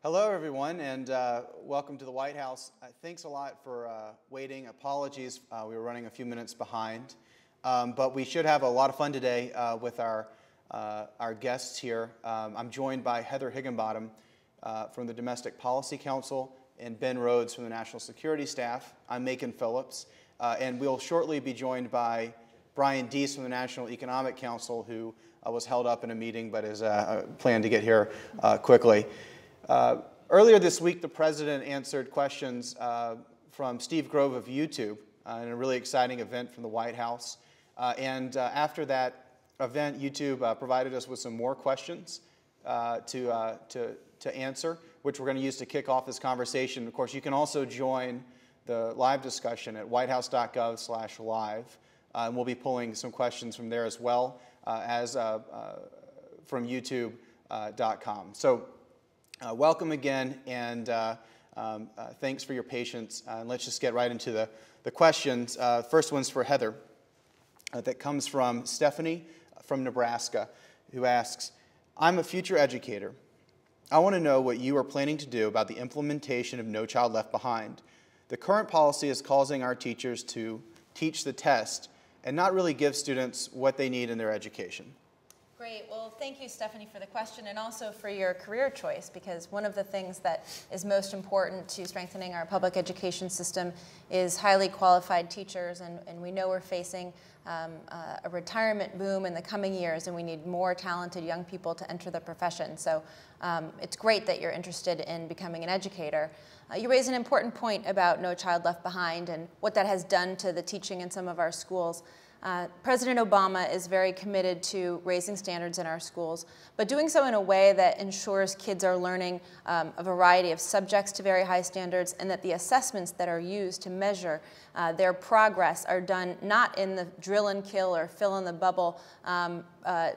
Hello, everyone, and welcome to the White House. Thanks a lot for waiting. Apologies, we were running a few minutes behind. But we should have a lot of fun today with our guests here. I'm joined by Heather Higginbottom from the Domestic Policy Council and Ben Rhodes from the National Security Staff. I'm Macon Phillips, and we'll shortly be joined by Brian Deese from the National Economic Council, who was held up in a meeting but is planned to get here quickly. Earlier this week, the President answered questions from Steve Grove of YouTube in a really exciting event from the White House. After that event, YouTube provided us with some more questions to answer, which we're going to use to kick off this conversation. Of course, you can also join the live discussion at whitehouse.gov/live. And we'll be pulling some questions from there as well as from YouTube.com. So welcome again, and thanks for your patience. And let's just get right into the questions. First one's for Heather. That comes from Stephanie from Nebraska, who asks, I'm a future educator. I want to know what you are planning to do about the implementation of No Child Left Behind. The current policy is causing our teachers to teach the test and not really give students what they need in their education. Great. Well, thank you, Stephanie, for the question and also for your career choice, because one of the things that is most important to strengthening our public education system is highly qualified teachers, and we know we're facing a retirement boom in the coming years, and we need more talented young people to enter the profession. So it's great that you're interested in becoming an educator. You raise an important point about No Child Left Behind and what that has done to the teaching in some of our schools. President Obama is very committed to raising standards in our schools, but doing so in a way that ensures kids are learning a variety of subjects to very high standards, and that the assessments that are used to measure their progress are done not in the drill and kill or fill in the bubble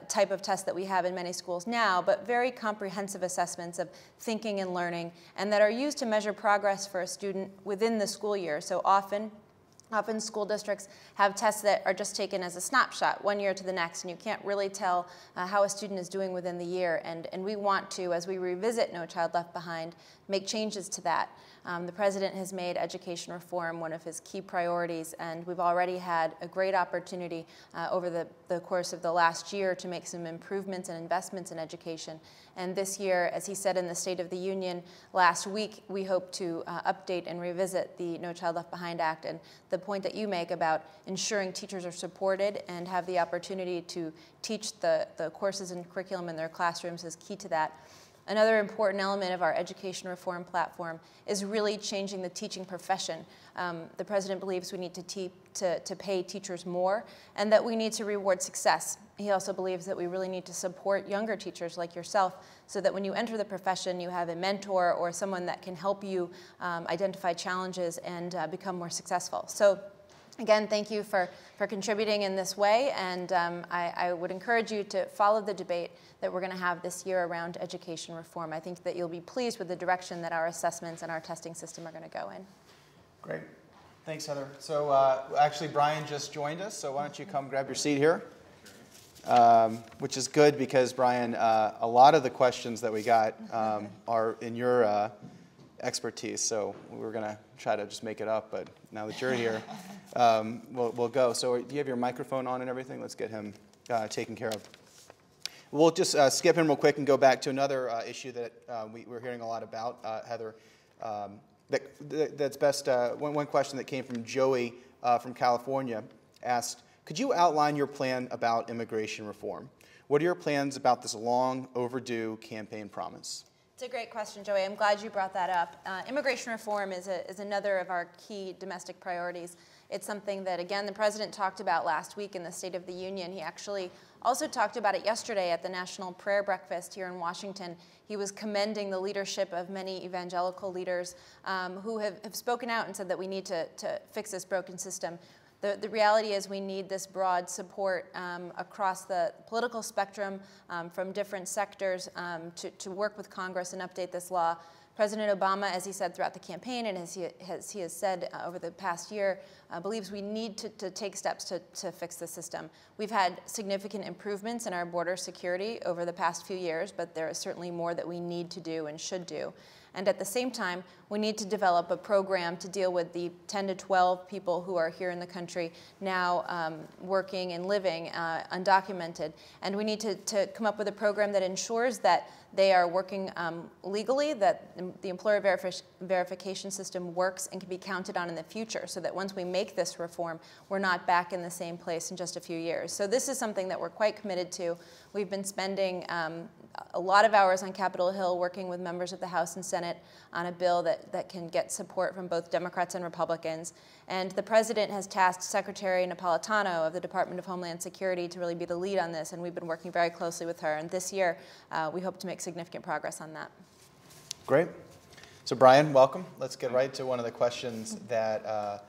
type of test that we have in many schools now, but very comprehensive assessments of thinking and learning, and that are used to measure progress for a student within the school year. So often school districts have tests that are just taken as a snapshot, one year to the next, and you can't really tell how a student is doing within the year. And we want to, as we revisit No Child Left Behind, make changes to that. The President has made education reform one of his key priorities, and we've already had a great opportunity over the course of the last year to make some improvements and investments in education. And this year, as he said in the State of the Union last week, we hope to update and revisit the No Child Left Behind Act. And the point that you make about ensuring teachers are supported and have the opportunity to teach the courses and curriculum in their classrooms is key to that. Another important element of our education reform platform is really changing the teaching profession. The President believes we need to pay teachers more, and that we need to reward success. He also believes that we really need to support younger teachers like yourself, so that when you enter the profession, you have a mentor or someone that can help you identify challenges and become more successful. So again, thank you for contributing in this way, and I would encourage you to follow the debate that we're going to have this year around education reform. I think that you'll be pleased with the direction that our assessments and our testing system are going to go in. Great. Thanks, Heather. So actually, Brian just joined us, so why don't you come grab your seat here? Which is good because, Brian, a lot of the questions that we got are in your expertise, so we're going to try to just make it up, but now that you're here, we'll go. So do you have your microphone on and everything? Let's get him taken care of. We'll just skip him real quick and go back to another issue that we're hearing a lot about, Heather. That's best. One question that came from Joey from California asked, could you outline your plan about immigration reform? What are your plans about this long overdue campaign promise? It's a great question, Joey. I'm glad you brought that up. Immigration reform is another of our key domestic priorities. It's something that, again, the President talked about last week in the State of the Union. He actually also talked about it yesterday at the National Prayer Breakfast here in Washington. He was commending the leadership of many evangelical leaders who have spoken out and said that we need to fix this broken system. The reality is we need this broad support across the political spectrum from different sectors to work with Congress and update this law. President Obama, as he said throughout the campaign and as he has said over the past year, believes we need to take steps to fix the system. We've had significant improvements in our border security over the past few years, but there is certainly more that we need to do and should do. And at the same time, we need to develop a program to deal with the 10 to 12 people who are here in the country now working and living undocumented. And we need to come up with a program that ensures that they are working legally, that the employer verification system works and can be counted on in the future, so that once we make this reform, we're not back in the same place in just a few years. So this is something that we're quite committed to. We've been spending a lot of hours on Capitol Hill working with members of the House and Senate on a bill that can get support from both Democrats and Republicans. And the President has tasked Secretary Napolitano of the Department of Homeland Security to really be the lead on this, and we've been working very closely with her. And this year, we hope to make significant progress on that. Great. So Brian, welcome. Let's get right to one of the questions that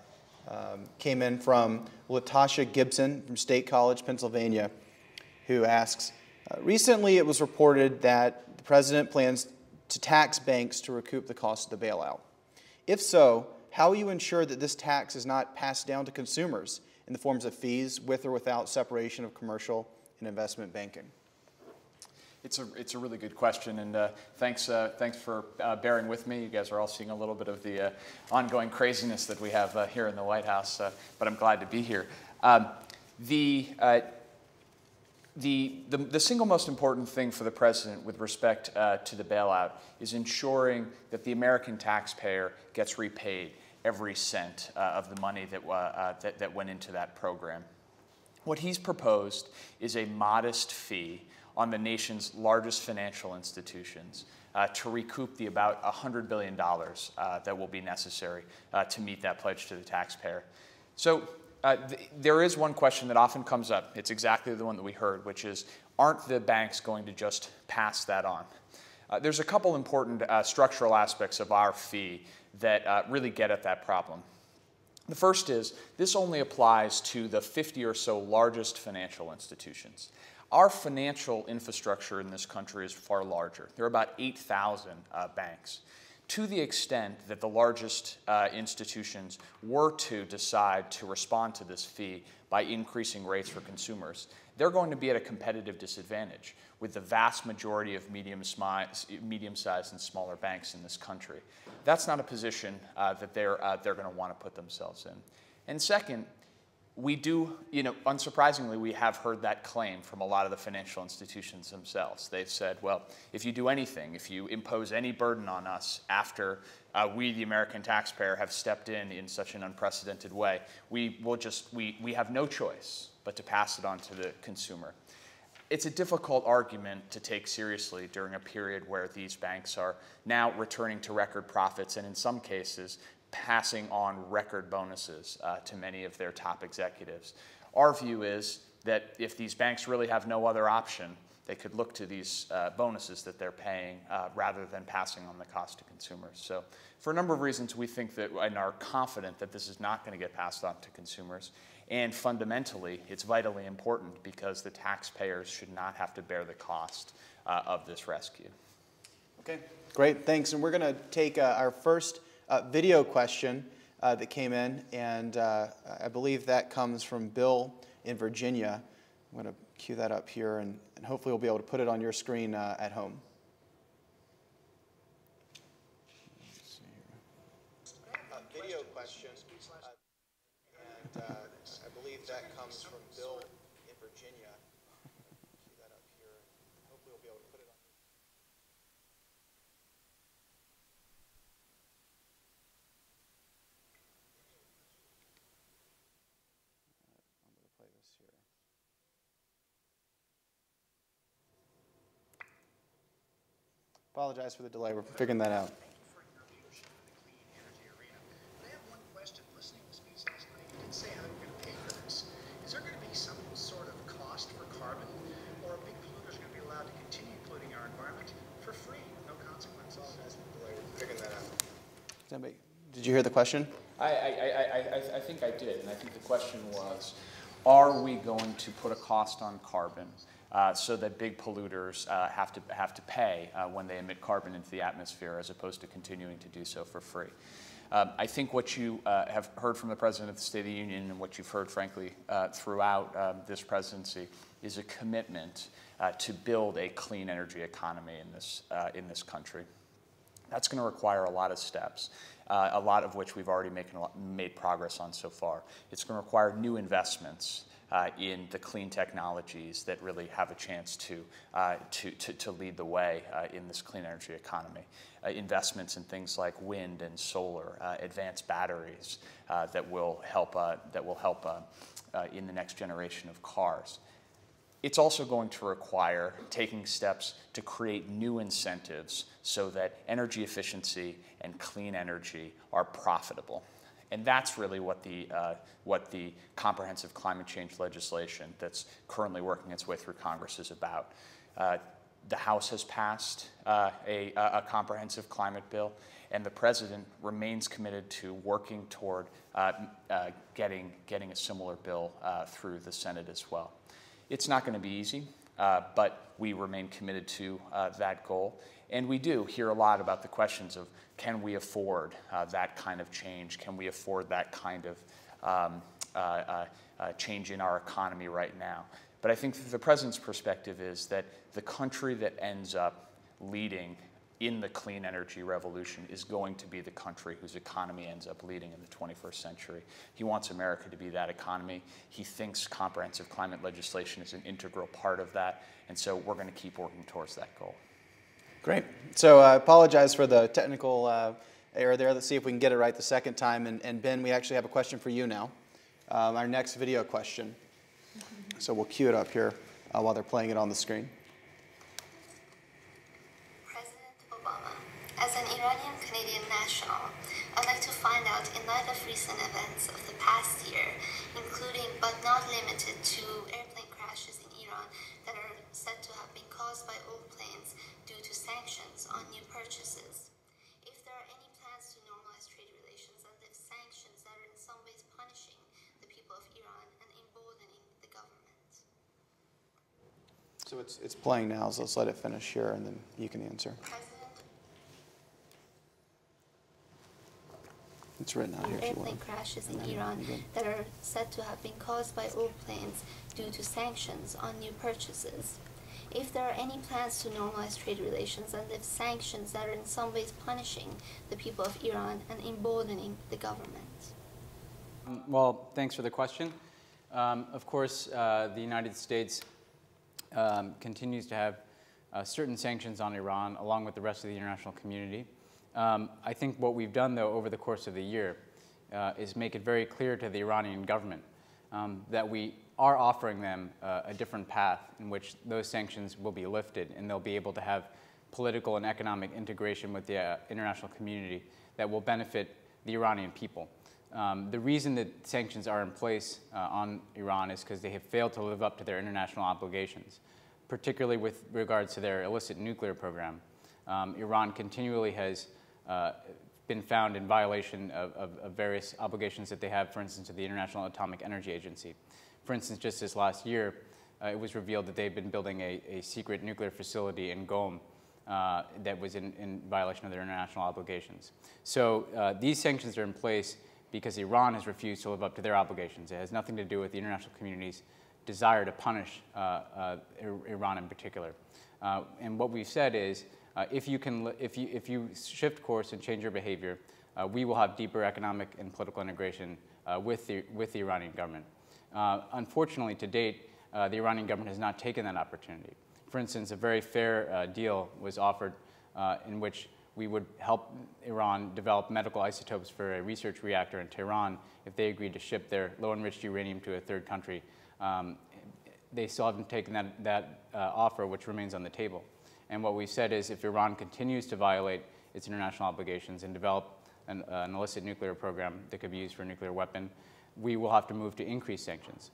came in from Latasha Gibson from State College, Pennsylvania, who asks, recently it was reported that the President plans to tax banks to recoup the cost of the bailout. If so, how will you ensure that this tax is not passed down to consumers in the forms of fees with or without separation of commercial and investment banking? It's a really good question, and thanks for bearing with me. You guys are all seeing a little bit of the ongoing craziness that we have here in the White House, but I'm glad to be here. The single most important thing for the President with respect to the bailout is ensuring that the American taxpayer gets repaid every cent of the money that went into that program. What he's proposed is a modest fee on the nation's largest financial institutions to recoup the about $100 billion that will be necessary to meet that pledge to the taxpayer. So there is one question that often comes up. It's exactly the one that we heard, which is, aren't the banks going to just pass that on? There's a couple important structural aspects of our fee that really get at that problem. The first is, this only applies to the 50 or so largest financial institutions. Our financial infrastructure in this country is far larger. There are about 8,000 banks. To the extent that the largest institutions were to decide to respond to this fee by increasing rates for consumers, they're going to be at a competitive disadvantage with the vast majority of medium-sized and smaller banks in this country. That's not a position that they're going to want to put themselves in. And second, we do, unsurprisingly, we have heard that claim from a lot of the financial institutions themselves. They've said, well, if you do anything, if you impose any burden on us after we, the American taxpayer, have stepped in such an unprecedented way, we have no choice but to pass it on to the consumer. It's a difficult argument to take seriously during a period where these banks are now returning to record profits and in some cases passing on record bonuses to many of their top executives. Our view is that if these banks really have no other option, they could look to these bonuses that they're paying rather than passing on the cost to consumers. So for a number of reasons, we think that and are confident that this is not going to get passed on to consumers. And fundamentally, it's vitally important because the taxpayers should not have to bear the cost of this rescue. Okay, great, thanks. And we're going to take our first video question that came in, and I believe that comes from Bill in Virginia. I'm going to cue that up here, and hopefully we'll be able to put it on your screen at home. Video question, and I believe that comes from Bill in Virginia. Cue that up here, and hopefully we'll be able to put it on. Apologize for the delay. We're figuring that out. Thank you for your leadership in the clean energy arena. I have one question. Listening to the speech last night, you did say how you're going to pay for this. Is there going to be some sort of cost for carbon, or are big polluters going to be allowed to continue polluting our environment for free, no consequence? Apologize for the delay. We're figuring that out. Did you hear the question? I think I did, and I think the question was, are we going to put a cost on carbon so that big polluters have to pay when they emit carbon into the atmosphere, as opposed to continuing to do so for free. I think what you have heard from the President of the State of the Union, and what you've heard, frankly, throughout this presidency, is a commitment to build a clean energy economy in this country. That's going to require a lot of steps, a lot of which we've already made progress on so far. It's going to require new investments in the clean technologies that really have a chance to lead the way in this clean energy economy. Investments in things like wind and solar, advanced batteries that will help in the next generation of cars. It's also going to require taking steps to create new incentives so that energy efficiency and clean energy are profitable. And that's really what the comprehensive climate change legislation that's currently working its way through Congress is about. The House has passed a comprehensive climate bill, and the President remains committed to working toward getting a similar bill through the Senate as well. It's not going to be easy, but we remain committed to that goal. And we do hear a lot about the questions of, can we afford that kind of change? Can we afford that kind of change in our economy right now? But I think the President's perspective is that the country that ends up leading in the clean energy revolution is going to be the country whose economy ends up leading in the 21st century. He wants America to be that economy. He thinks comprehensive climate legislation is an integral part of that, and so we're going to keep working towards that goal. Great. So I apologize for the technical error there. Let's see if we can get it right the second time. And Ben, we actually have a question for you now, our next video question. So we'll cue it up here while they're playing it on the screen. As an Iranian-Canadian national, I'd like to find out, in light of recent events of the past year, including but not limited to airplane crashes in Iran that are said to have been caused by old planes due to sanctions on new purchases, if there are any plans to normalize trade relations and if sanctions that are in some ways punishing the people of Iran and emboldening the government. So it's playing now, so let's let it finish here, and then you can answer. It's written out here. Airplane crashes in Iran that are said to have been caused by old planes due to sanctions on new purchases. If there are any plans to normalize trade relations and if sanctions that are in some ways punishing the people of Iran and emboldening the government. Well, thanks for the question. Of course, the United States continues to have certain sanctions on Iran, along with the rest of the international community. I think what we've done, though, over the course of the year is make it very clear to the Iranian government that we are offering them a different path in which those sanctions will be lifted, and they'll be able to have political and economic integration with the international community that will benefit the Iranian people. The reason that sanctions are in place on Iran is because they have failed to live up to their international obligations, particularly with regards to their illicit nuclear program. Iran continually has been found in violation of various obligations that they have, for instance, to the International Atomic Energy Agency. For instance, just this last year, it was revealed that they've been building a secret nuclear facility in Qom that was in violation of their international obligations. So these sanctions are in place because Iran has refused to live up to their obligations. It has nothing to do with the international community's desire to punish Iran in particular. And what we've said is, if you shift course and change your behavior, we will have deeper economic and political integration with the Iranian government. Unfortunately, to date, the Iranian government has not taken that opportunity. For instance, a very fair deal was offered in which we would help Iran develop medical isotopes for a research reactor in Tehran if they agreed to ship their low-enriched uranium to a third country. They still haven't taken that offer, which remains on the table. And what we've said is, if Iran continues to violate its international obligations and develop an illicit nuclear program that could be used for a nuclear weapon, we will have to move to increase sanctions.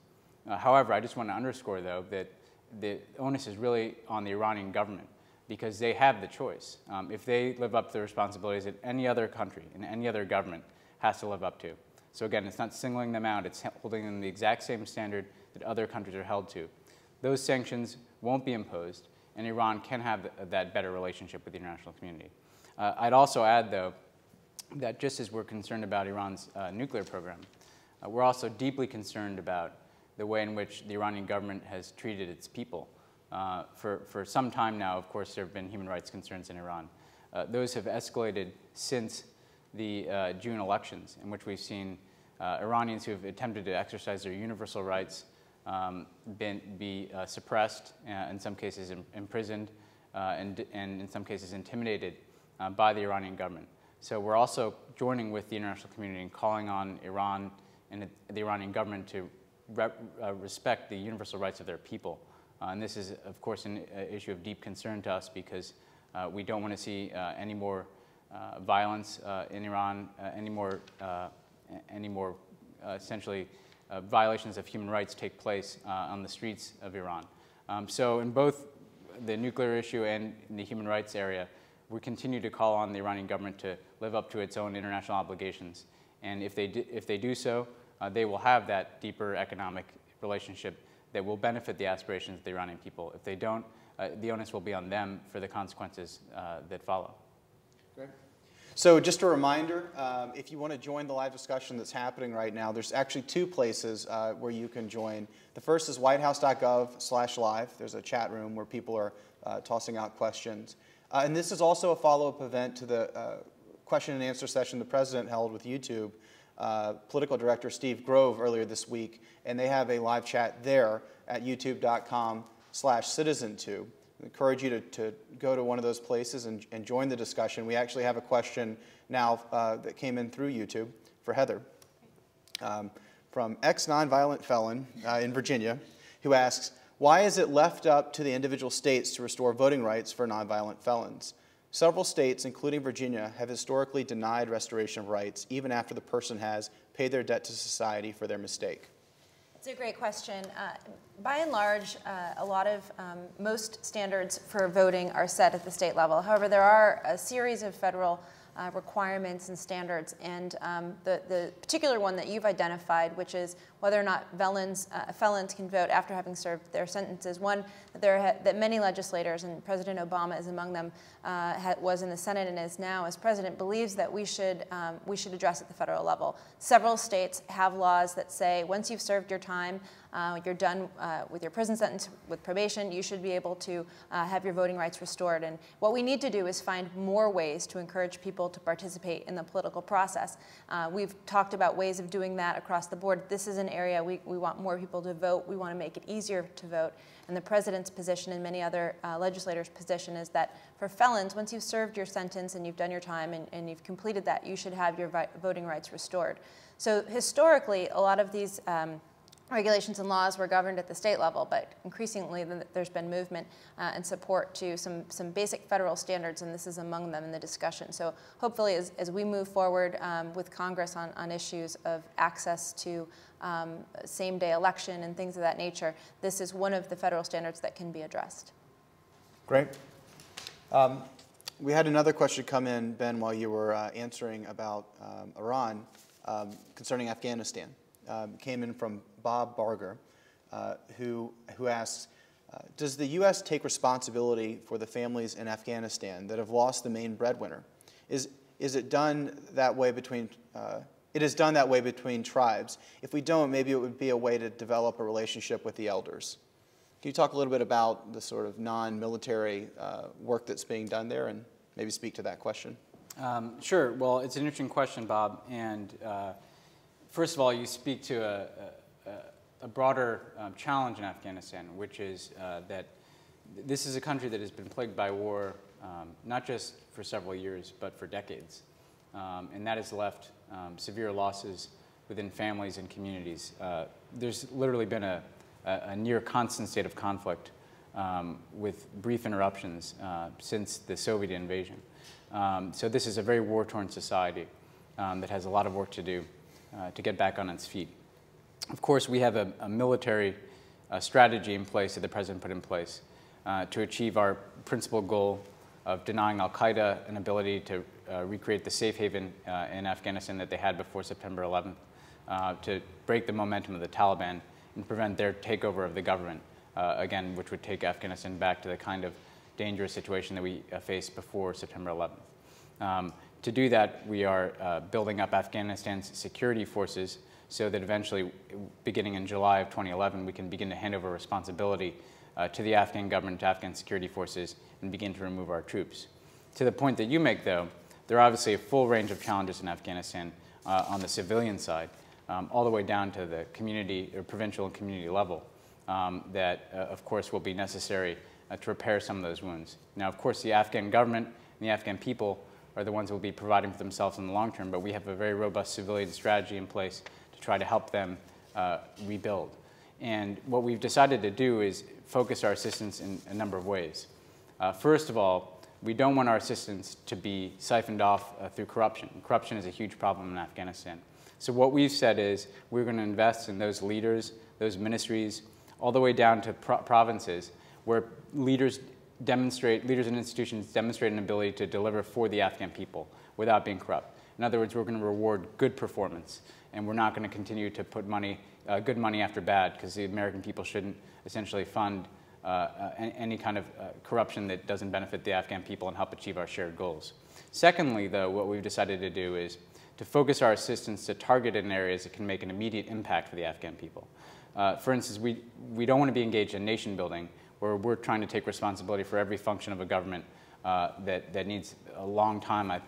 However, I just want to underscore, though, that the onus is really on the Iranian government, because they have the choice. If they live up to the responsibilities that any other country and any other government has to live up to. So again, it's not singling them out, it's holding them the exact same standard that other countries are held to. those sanctions won't be imposed, and Iran can have that better relationship with the international community. I'd also add, though, that just as we're concerned about Iran's nuclear program, we're also deeply concerned about the way in which the Iranian government has treated its people. For some time now, of course, there have been human rights concerns in Iran. Those have escalated since the June elections, in which we've seen Iranians who have attempted to exercise their universal rights be suppressed, in some cases imprisoned, and in some cases intimidated by the Iranian government. So we're also joining with the international community and calling on Iran and the Iranian government to respect the universal rights of their people. And this is, of course, an issue of deep concern to us because we don't want to see any more violence in Iran, any more essentially violations of human rights take place on the streets of Iran. So in both the nuclear issue and in the human rights area, we continue to call on the Iranian government to live up to its own international obligations. And if they do so, they will have that deeper economic relationship that will benefit the aspirations of the Iranian people. If they don't, the onus will be on them for the consequences that follow. Great. So just a reminder, if you want to join the live discussion that's happening right now, there's actually two places where you can join. The first is whitehouse.gov/live. There's a chat room where people are tossing out questions. And this is also a follow-up event to the question and answer session the President held with YouTube Political Director Steve Grove earlier this week. And they have a live chat there at youtube.com/citizentube. I encourage you to go to one of those places and join the discussion. We actually have a question now that came in through YouTube for Heather from ex-nonviolent felon in Virginia who asks, why is it left up to the individual states to restore voting rights for nonviolent felons? Several states, including Virginia, have historically denied restoration of rights even after the person has paid their debt to society for their mistake. It's a great question. By and large, most standards for voting are set at the state level. However, there are a series of federal requirements and standards, and the particular one that you've identified, which is whether or not felons can vote after having served their sentences, one that many legislators, and President Obama is among them, was in the Senate and is now as president, believes that we should address at the federal level. Several states have laws that say once you've served your time, you're done with your prison sentence, with probation, you should be able to have your voting rights restored. And what we need to do is find more ways to encourage people to participate in the political process. We've talked about ways of doing that across the board. This is an area we want more people to vote. We want to make it easier to vote. And the president's position and many other legislators' position is that for felons, once you've served your sentence and you've done your time and you've completed that, you should have your voting rights restored. So historically, a lot of these regulations and laws were governed at the state level, but increasingly there's been movement and support to some basic federal standards, and this is among them in the discussion. So hopefully as we move forward with Congress on issues of access to same-day election and things of that nature, this is one of the federal standards that can be addressed. Great. We had another question come in, Ben, while you were answering about Iran concerning Afghanistan. Came in from Bob Barger, who asks, does the U.S. take responsibility for the families in Afghanistan that have lost the main breadwinner? Is it done that way between? It is done that way between tribes. If we don't, maybe it would be a way to develop a relationship with the elders. Can you talk a little bit about the sort of non-military work that's being done there, and maybe speak to that question? Sure. Well, it's an interesting question, Bob, and first of all, you speak to a broader challenge in Afghanistan, which is that this is a country that has been plagued by war, not just for several years, but for decades. And that has left severe losses within families and communities. There's literally been a near constant state of conflict with brief interruptions since the Soviet invasion. So this is a very war-torn society that has a lot of work to do to get back on its feet. Of course, we have a military strategy in place that the President put in place to achieve our principal goal of denying al-Qaeda an ability to recreate the safe haven in Afghanistan that they had before September 11th, to break the momentum of the Taliban and prevent their takeover of the government. again, which would take Afghanistan back to the kind of dangerous situation that we faced before September 11th. To do that, we are building up Afghanistan's security forces so that eventually, beginning in July of 2011, we can begin to hand over responsibility to the Afghan government, to Afghan security forces, and begin to remove our troops. To the point that you make, though, there are obviously a full range of challenges in Afghanistan on the civilian side, all the way down to the community or provincial and community level that, of course, will be necessary to repair some of those wounds. Now, of course, the Afghan government and the Afghan people are the ones who will be providing for themselves in the long term, but we have a very robust civilian strategy in place to try to help them rebuild. And what we've decided to do is focus our assistance in a number of ways. First of all, we don't want our assistance to be siphoned off through corruption. Corruption is a huge problem in Afghanistan. So what we've said is we're going to invest in those leaders, those ministries, all the way down to provinces where leaders and institutions demonstrate an ability to deliver for the Afghan people without being corrupt. In other words, we're going to reward good performance, and we're not going to continue to put good money after bad, because the American people shouldn't essentially fund any kind of corruption that doesn't benefit the Afghan people and help achieve our shared goals. Secondly, though, what we've decided to do is to focus our assistance to target in areas that can make an immediate impact for the Afghan people. For instance, we don't want to be engaged in nation building, where we're trying to take responsibility for every function of a government that needs a long time, I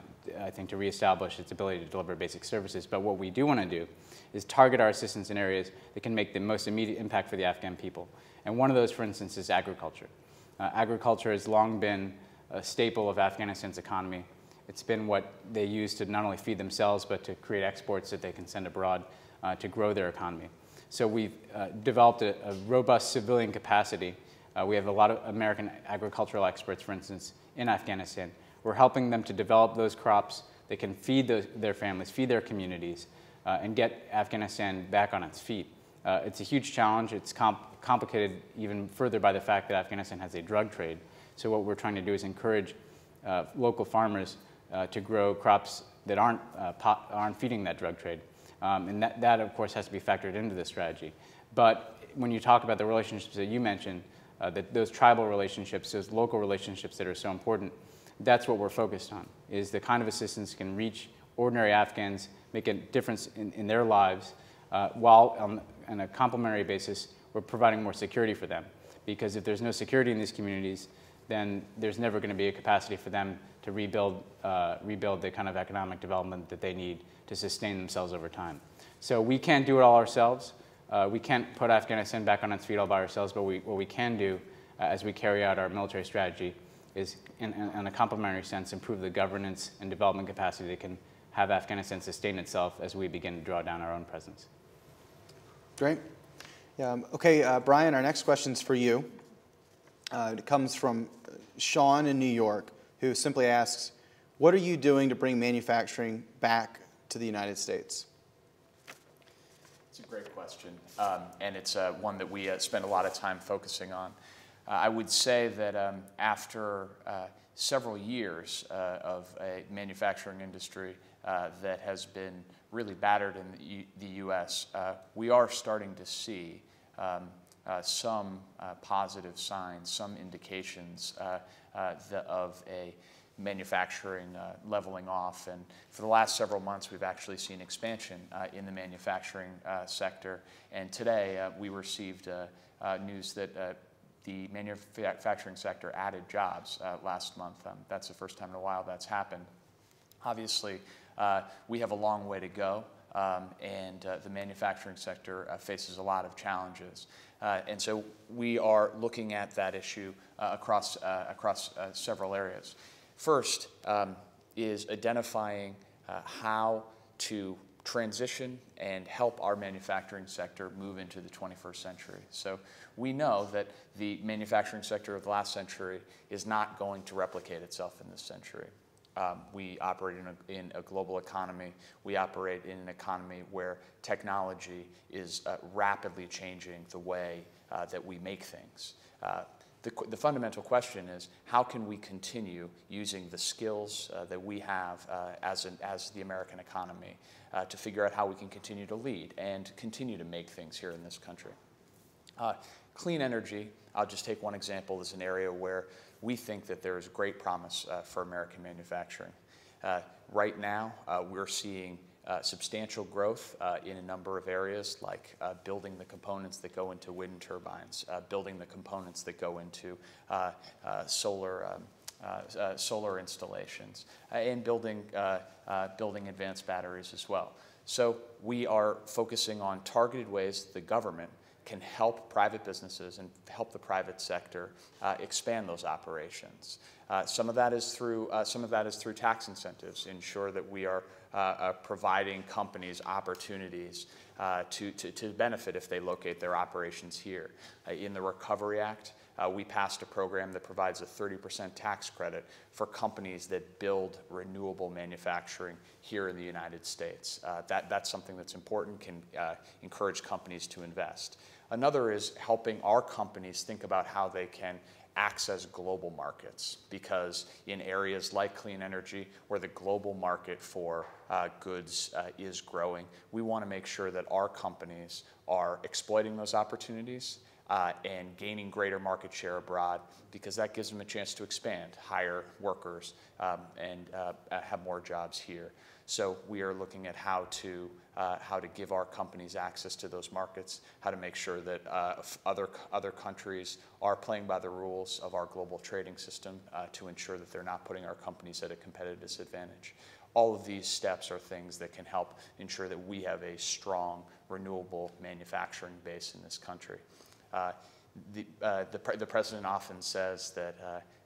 think, to reestablish its ability to deliver basic services. But what we do want to do is target our assistance in areas that can make the most immediate impact for the Afghan people. And one of those, for instance, is agriculture. Agriculture has long been a staple of Afghanistan's economy. It's been what they use to not only feed themselves, but to create exports that they can send abroad to grow their economy. So we've developed a robust civilian capacity. We have a lot of American agricultural experts, for instance, in Afghanistan. We're helping them to develop those crops that can feed their families, feed their communities, and get Afghanistan back on its feet. It's a huge challenge. It's complicated even further by the fact that Afghanistan has a drug trade. So what we're trying to do is encourage local farmers to grow crops that aren't feeding that drug trade. And that, of course, has to be factored into the strategy. But when you talk about the relationships that you mentioned, those tribal relationships, those local relationships that are so important, that's what we're focused on, is the kind of assistance that can reach ordinary Afghans, make a difference in their lives, while on a complementary basis, we're providing more security for them. Because if there's no security in these communities, then there's never going to be a capacity for them to rebuild the kind of economic development that they need to sustain themselves over time. So we can't do it all ourselves. We can't put Afghanistan back on its feet all by ourselves, but what we can do as we carry out our military strategy is, in a complementary sense, improve the governance and development capacity that can have Afghanistan sustain itself as we begin to draw down our own presence. Great. Yeah, okay, Brian, our next question is for you. It comes from Sean in New York, who simply asks, what are you doing to bring manufacturing back to the United States? It's a great question, and it's one that we spend a lot of time focusing on. I would say that after several years of a manufacturing industry that has been really battered in the U.S., we are starting to see some positive signs, some indications of a manufacturing leveling off. And for the last several months, we've actually seen expansion in the manufacturing sector. And today, we received news that the manufacturing sector added jobs last month. That's the first time in a while that's happened. Obviously, we have a long way to go, and the manufacturing sector faces a lot of challenges. And so we are looking at that issue across several areas. First is identifying how to transition and help our manufacturing sector move into the 21st century. So we know that the manufacturing sector of the last century is not going to replicate itself in this century. We operate in a global economy. We operate in an economy where technology is rapidly changing the way that we make things. The fundamental question is, how can we continue using the skills that we have as the American economy to figure out how we can continue to lead and continue to make things here in this country? Clean energy, I'll just take one example, is an area where we think that there is great promise for American manufacturing. Right now, we're seeing substantial growth in a number of areas, like building the components that go into wind turbines, building the components that go into solar installations, and building advanced batteries as well. So we are focusing on targeted ways the government can help private businesses and help the private sector expand those operations. Some of that is through tax incentives, ensure that we are providing companies opportunities to benefit if they locate their operations here. In the Recovery Act, we passed a program that provides a 30% tax credit for companies that build renewable manufacturing here in the United States. That's something that's important, can encourage companies to invest. Another is helping our companies think about how they can access global markets, because in areas like clean energy, where the global market for goods is growing, we want to make sure that our companies are exploiting those opportunities and gaining greater market share abroad, because that gives them a chance to expand, hire workers, and have more jobs here. So we are looking at how to give our companies access to those markets, how to make sure that other countries are playing by the rules of our global trading system to ensure that they're not putting our companies at a competitive disadvantage. All of these steps are things that can help ensure that we have a strong renewable manufacturing base in this country. The president often says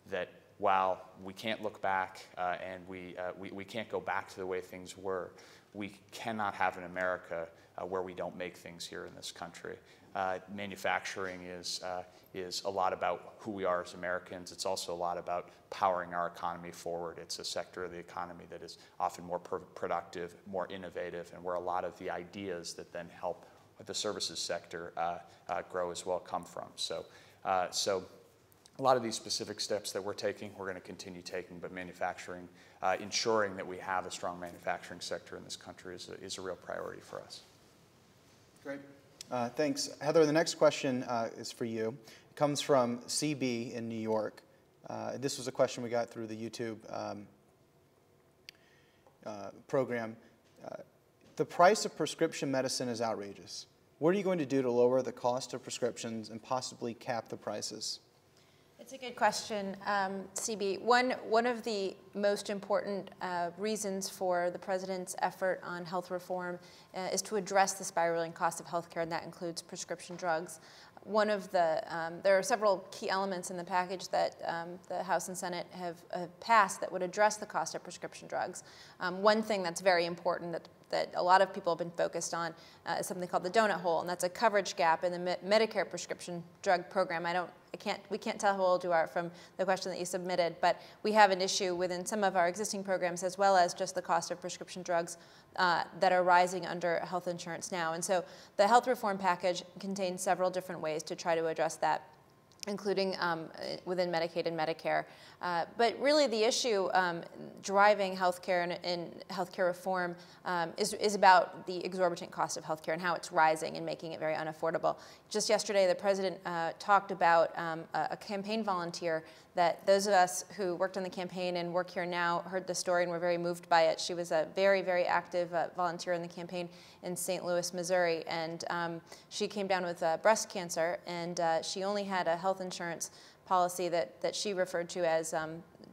that while we can't look back and we can't go back to the way things were, we cannot have an America where we don't make things here in this country. Manufacturing is a lot about who we are as Americans. It's also a lot about powering our economy forward. It's a sector of the economy that is often more productive, more innovative, and where a lot of the ideas that then help the services sector grow as well come from. So a lot of these specific steps that we're taking, we're going to continue taking, but manufacturing, ensuring that we have a strong manufacturing sector in this country is a real priority for us. Great. Thanks. Heather, the next question is for you. It comes from CB in New York. This was a question we got through the YouTube program. The price of prescription medicine is outrageous. What are you going to do to lower the cost of prescriptions and possibly cap the prices? It's a good question, CB. One of the most important reasons for the president's effort on health reform is to address the spiraling cost of healthcare, and that includes prescription drugs. There are several key elements in the package that the House and Senate have passed that would address the cost of prescription drugs. One thing that's very important that a lot of people have been focused on is something called the donut hole, and that's a coverage gap in the Medicare prescription drug program. We can't tell how old you are from the question that you submitted, but we have an issue within some of our existing programs, as well as just the cost of prescription drugs that are rising under health insurance now. And so the health reform package contains several different ways to try to address that, including within Medicaid and Medicare. But really the issue driving healthcare and healthcare reform is about the exorbitant cost of healthcare and how it's rising and making it very unaffordable. Just yesterday, the president talked about a campaign volunteer that those of us who worked on the campaign and work here now heard the story and were very moved by it. She was a very, very active volunteer in the campaign in St. Louis, Missouri, and she came down with breast cancer, and she only had a health insurance policy that she referred to as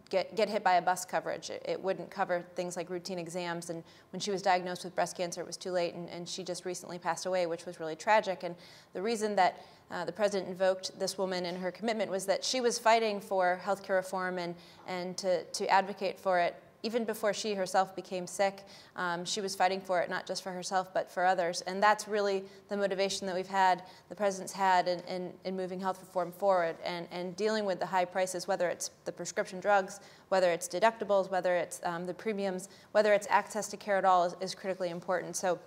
get hit by a bus coverage. It wouldn't cover things like routine exams, and when she was diagnosed with breast cancer, it was too late, and she just recently passed away, which was really tragic. And the reason that the president invoked this woman and her commitment was that she was fighting for healthcare reform and to advocate for it even before she herself became sick. She was fighting for it, not just for herself, but for others. And that's really the motivation that the president's had in moving health reform forward and dealing with the high prices, whether it's the prescription drugs, whether it's deductibles, whether it's the premiums, whether it's access to care at all is critically important. So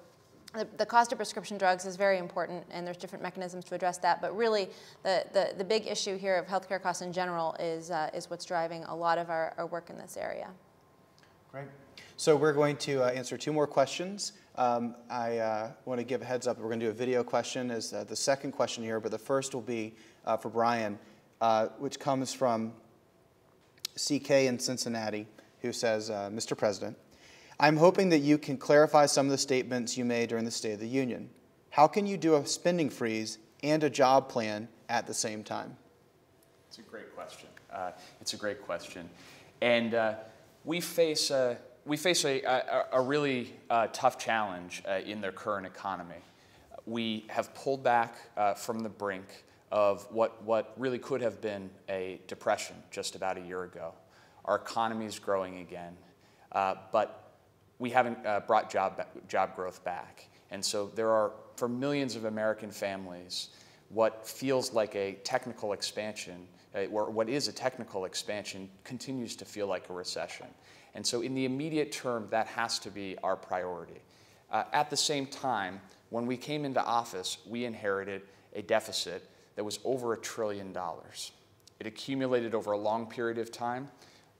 the cost of prescription drugs is very important, and there's different mechanisms to address that. But really, the big issue here of healthcare costs in general is what's driving a lot of our work in this area. Great. So we're going to answer two more questions. I want to give a heads up. We're going to do a video question as the second question here, but the first will be for Brian, which comes from CK in Cincinnati, who says, Mr. President, I'm hoping that you can clarify some of the statements you made during the State of the Union. How can you do a spending freeze and a job plan at the same time? It's a great question. It's a great question. And we face a really tough challenge in the current economy. We have pulled back from the brink of what really could have been a depression just about a year ago. Our economy is growing again, but we haven't brought job growth back. And so there are, for millions of American families, what feels like a technical expansion, or what is a technical expansion, continues to feel like a recession. And so in the immediate term, that has to be our priority. At the same time, when we came into office, we inherited a deficit that was over $1 trillion. It accumulated over a long period of time,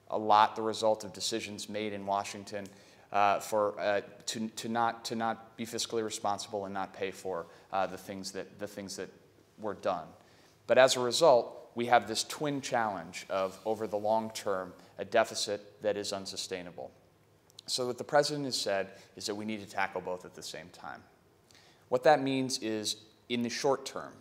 a lot the result of decisions made in Washington to not be fiscally responsible and not pay for the things that were done. But as a result, we have this twin challenge of, over the long term, a deficit that is unsustainable. So what the President has said is that we need to tackle both at the same time. What that means is, in the short term,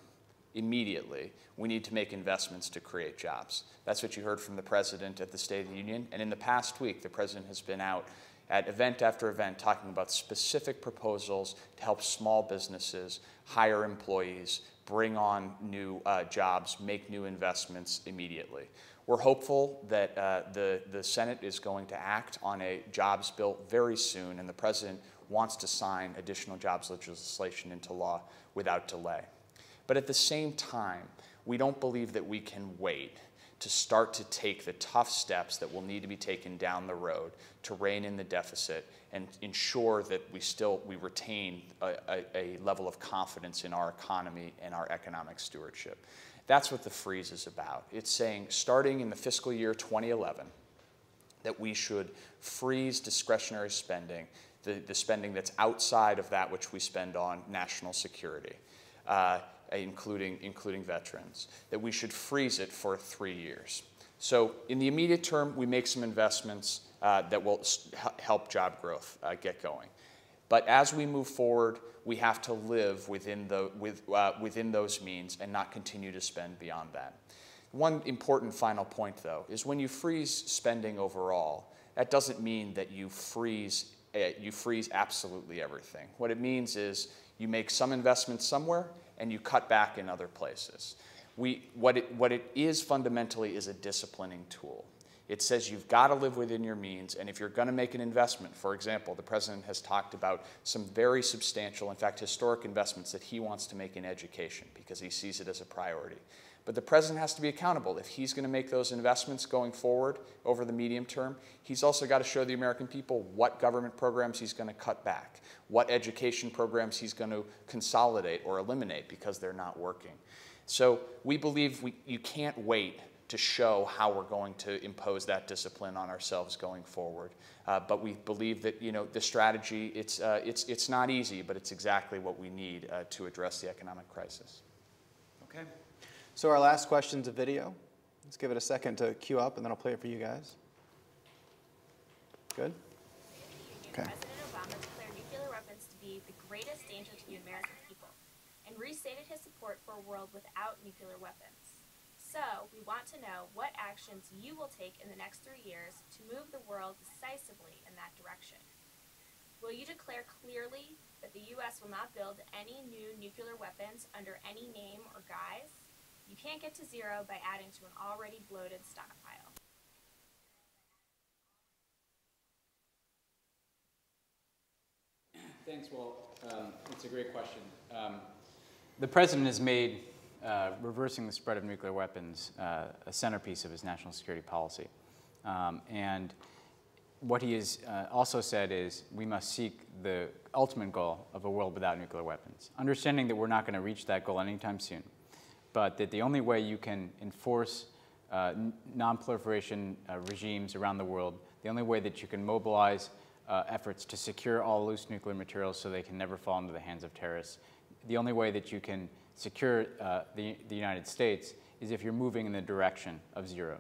immediately, we need to make investments to create jobs. That's what you heard from the President at the State of the Union. And in the past week, the President has been out at event after event talking about specific proposals to help small businesses hire employees, bring on new jobs, make new investments immediately. We're hopeful that the Senate is going to act on a jobs bill very soon, and the President wants to sign additional jobs legislation into law without delay. But at the same time, we don't believe that we can wait to start to take the tough steps that will need to be taken down the road to rein in the deficit and ensure that we retain a level of confidence in our economy and our economic stewardship. That's what the freeze is about. It's saying, starting in the fiscal year 2011, that we should freeze discretionary spending, the spending that's outside of that which we spend on national security, including veterans, that we should freeze it for 3 years. So in the immediate term, we make some investments that will help job growth get going. But as we move forward, we have to live within those means and not continue to spend beyond that. One important final point, though, is when you freeze spending overall, that doesn't mean that you freeze absolutely everything. What it means is you make some investments somewhere and you cut back in other places. What it is fundamentally is a disciplining tool. It says you've got to live within your means, and if you're going to make an investment, for example, the President has talked about some very substantial, in fact, historic investments that he wants to make in education because he sees it as a priority. But the President has to be accountable. If he's going to make those investments going forward over the medium term, he's also got to show the American people what government programs he's going to cut back, what education programs he's going to consolidate or eliminate because they're not working. So we believe you can't wait to show how we're going to impose that discipline on ourselves going forward. But we believe that the strategy, it's not easy, but it's exactly what we need to address the economic crisis. Okay. So our last question's a video. Let's give it a second to queue up, and then I'll play it for you guys. Good? Okay. President Obama declared nuclear weapons to be the greatest danger to the American people and restated his support for a world without nuclear weapons. So, we want to know what actions you will take in the next 3 years to move the world decisively in that direction. Will you declare clearly that the U.S. will not build any new nuclear weapons under any name or guise? You can't get to zero by adding to an already bloated stockpile. Thanks, Walt. It's a great question. The President has made reversing the spread of nuclear weapons a centerpiece of his national security policy. And what he has also said is we must seek the ultimate goal of a world without nuclear weapons, understanding that we're not going to reach that goal anytime soon, but that the only way you can enforce non-proliferation regimes around the world, the only way that you can mobilize efforts to secure all loose nuclear materials so they can never fall into the hands of terrorists. The only way that you can secure the United States is if you're moving in the direction of zero.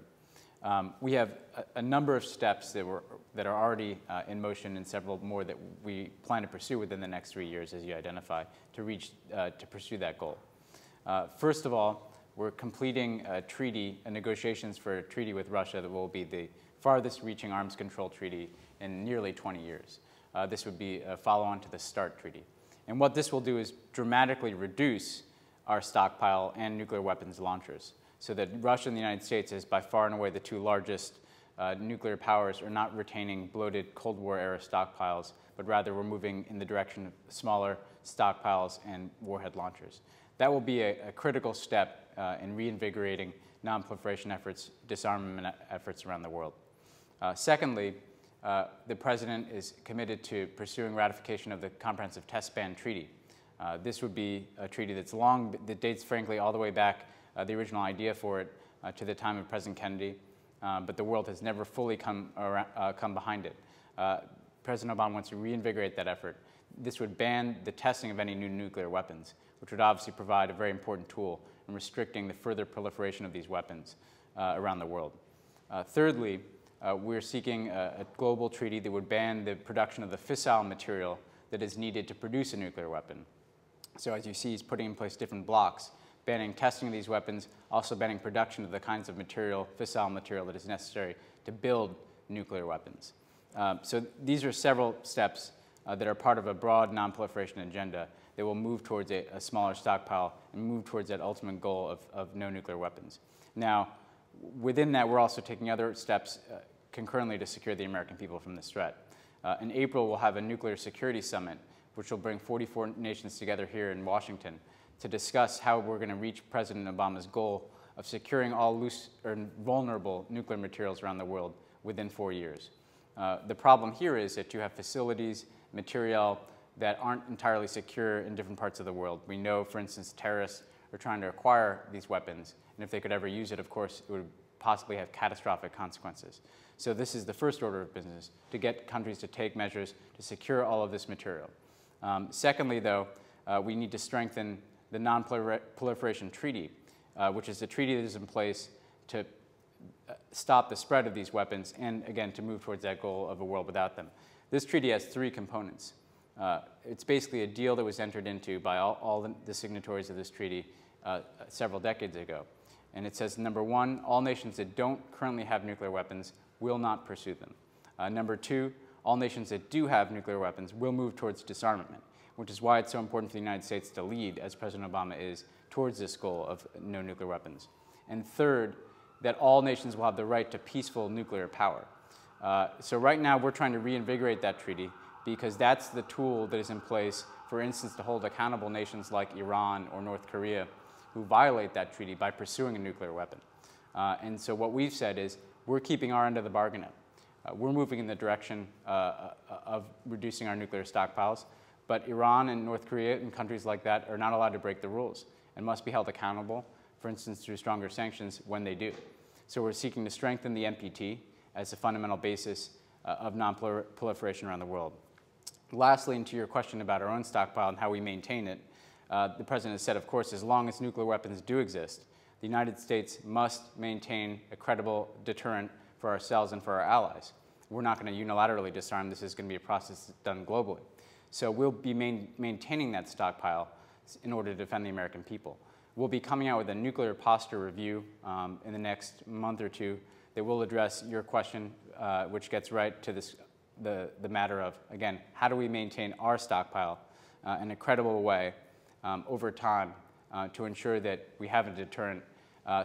We have a number of steps that are already in motion, and several more that we plan to pursue within the next 3 years, as you identify, to pursue that goal. First of all, we're completing negotiations for a treaty with Russia that will be the farthest-reaching arms control treaty in nearly 20 years. This would be a follow-on to the START treaty. And what this will do is dramatically reduce our stockpile and nuclear weapons launchers, so that Russia and the United States, as by far and away the two largest nuclear powers, are not retaining bloated Cold War-era stockpiles, but rather we're moving in the direction of smaller stockpiles and warhead launchers. That will be a critical step in reinvigorating non-proliferation efforts, disarmament efforts around the world. Secondly, the President is committed to pursuing ratification of the Comprehensive Test Ban Treaty. This would be a treaty that dates, frankly, all the way back, the original idea for it, to the time of President Kennedy, but the world has never fully come behind it. President Obama wants to reinvigorate that effort. This would ban the testing of any new nuclear weapons, which would obviously provide a very important tool in restricting the further proliferation of these weapons around the world. Thirdly, we're seeking a global treaty that would ban the production of the fissile material that is needed to produce a nuclear weapon. So as you see, he's putting in place different blocks, banning testing of these weapons, also banning production of the kinds of material, fissile material, that is necessary to build nuclear weapons. So these are several steps that are part of a broad non-proliferation agenda that will move towards a smaller stockpile and move towards that ultimate goal of no nuclear weapons. Now, within that, we're also taking other steps concurrently to secure the American people from this threat. In April, we'll have a nuclear security summit, which will bring 44 nations together here in Washington to discuss how we're going to reach President Obama's goal of securing all loose or vulnerable nuclear materials around the world within 4 years. The problem here is that you have facilities, material that aren't entirely secure in different parts of the world. We know, for instance, terrorists are trying to acquire these weapons, and if they could ever use it, of course, it would possibly have catastrophic consequences. So this is the first order of business, to get countries to take measures to secure all of this material. Secondly, though, we need to strengthen the Non-Proliferation Treaty, which is a treaty that is in place to stop the spread of these weapons and, again, to move towards that goal of a world without them. This treaty has three components. It's basically a deal that was entered into by all the signatories of this treaty several decades ago. And it says, number one, all nations that don't currently have nuclear weapons will not pursue them. Number two, all nations that do have nuclear weapons will move towards disarmament, which is why it's so important for the United States to lead, as President Obama is, towards this goal of no nuclear weapons. And third, that all nations will have the right to peaceful nuclear power. So right now, we're trying to reinvigorate that treaty because that's the tool that is in place, for instance, to hold accountable nations like Iran or North Korea who violate that treaty by pursuing a nuclear weapon. And so what we've said is we're keeping our end of the bargain up. We're moving in the direction of reducing our nuclear stockpiles, but Iran and North Korea and countries like that are not allowed to break the rules and must be held accountable, for instance, through stronger sanctions when they do. So we're seeking to strengthen the NPT as a fundamental basis of non-proliferation around the world. Lastly, and to your question about our own stockpile and how we maintain it, the President has said, of course, as long as nuclear weapons do exist, the United States must maintain a credible deterrent for ourselves and for our allies. We're not going to unilaterally disarm. This is going to be a process that's done globally. So we'll be maintaining that stockpile in order to defend the American people. We'll be coming out with a nuclear posture review in the next month or two that will address your question, which gets right to the matter of, again, how do we maintain our stockpile in a credible way over time to ensure that we have a deterrent.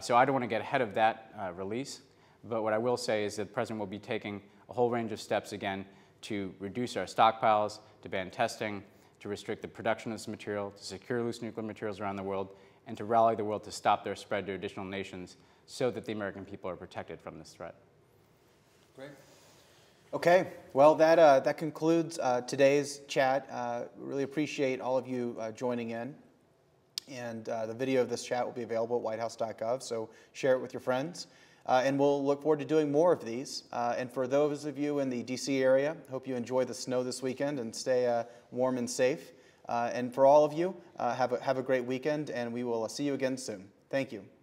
So I don't want to get ahead of that release, but what I will say is that the President will be taking a whole range of steps again to reduce our stockpiles, to ban testing, to restrict the production of this material, to secure loose nuclear materials around the world, and to rally the world to stop their spread to additional nations so that the American people are protected from this threat. Great. Okay, well, that concludes today's chat. Really appreciate all of you joining in. And the video of this chat will be available at whitehouse.gov, so share it with your friends. and we'll look forward to doing more of these. And for those of you in the D.C. area, hope you enjoy the snow this weekend and stay warm and safe. And for all of you, have a great weekend, and we will see you again soon. Thank you.